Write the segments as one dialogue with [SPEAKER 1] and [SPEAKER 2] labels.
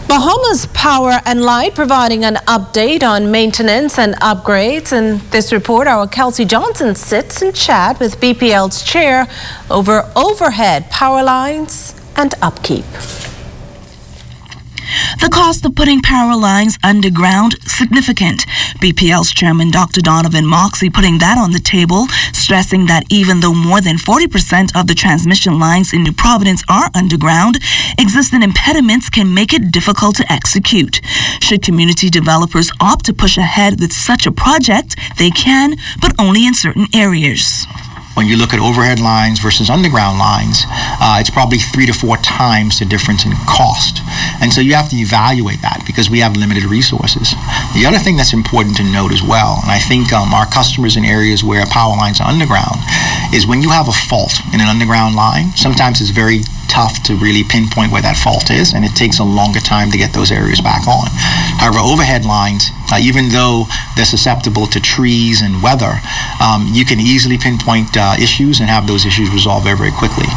[SPEAKER 1] Bahamas Power and Light providing an update on maintenance and upgrades. In this report, our Kelsey Johnson sits in chat with Bpl'S chair over overhead power lines and upkeep.
[SPEAKER 2] The cost of putting power lines underground, significant. Bpl'S chairman Dr. Donovan Moxey putting that on the table, stressing that even though more than 40% of the transmission lines in New Providence are underground, existing impediments can make it difficult to execute. Should community developers opt to push ahead with such a project, they can, but only in certain areas.
[SPEAKER 3] When you look at overhead lines versus underground lines, it's probably 3 to 4 times the difference in cost. And so you have to evaluate that because we have limited resources. The other thing that's important to note as well, and I think our customers in areas where power lines are underground, is when you have a fault in an underground line, sometimes it's very tough to really pinpoint where that fault is, and it takes a longer time to get those areas back on. However, overhead lines, even though they're susceptible to trees and weather, you can easily pinpoint issues and have those issues resolved very, very quickly.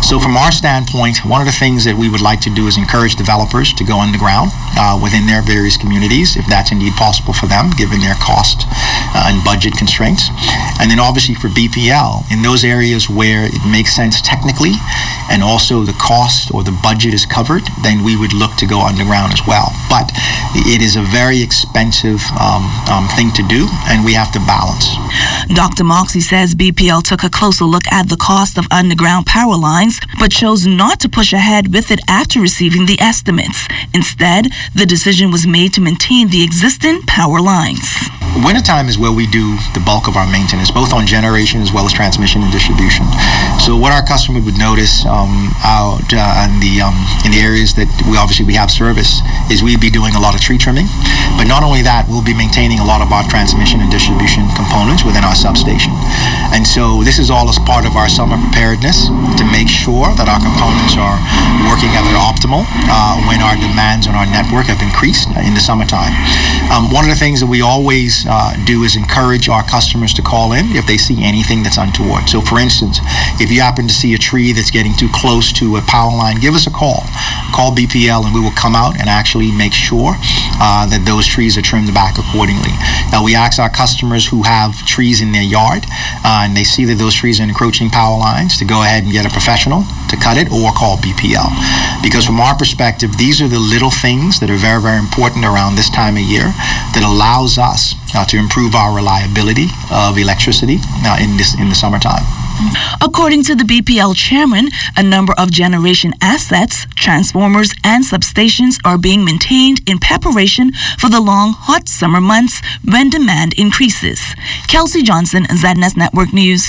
[SPEAKER 3] So from our standpoint, one of the things that we would like to do is encourage developers to go underground within their various communities, if that's indeed possible for them, given their cost and budget constraints. And then obviously for BPL, in those areas where it makes sense technically, and also the cost or the budget is covered, then we would look to go underground as well. But it is a very expensive thing to do, and we have to balance.
[SPEAKER 2] Dr. Moxey says Bpl took a closer look at the cost of underground power lines, but chose not to push ahead with it after receiving the estimates. Instead, the decision was made to maintain the existing power lines.
[SPEAKER 3] Wintertime is where we do the bulk of our maintenance, both on generation as well as transmission and distribution. So what our customer would notice out in the areas that we have service is we'd be doing a lot of tree trimming. But not only that, we'll be maintaining a lot of our transmission and distribution components within our substation. And so this is all as part of our summer preparedness to make sure that our components are working at their optimal when our demands on our network have increased in the summertime. One of the things that we always do is encourage our customers to call in if they see anything that's untoward. So for instance, if you happen to see a tree that's getting too close to a power line, give us a call. Call BPL and we will come out and actually make sure that those trees are trimmed back accordingly. Now we ask our customers who have trees in their yard and they see that those trees are encroaching power lines to go ahead and get a professional to cut it or call BPL. Because from our perspective, these are the little things that are very, very important around this time of year that allows us to improve our reliability of electricity in the summertime.
[SPEAKER 2] According to the Bpl chairman, a number of generation assets, transformers, and substations are being maintained in preparation for the long, hot summer months when demand increases. Kelsey Johnson, ZNS Network News.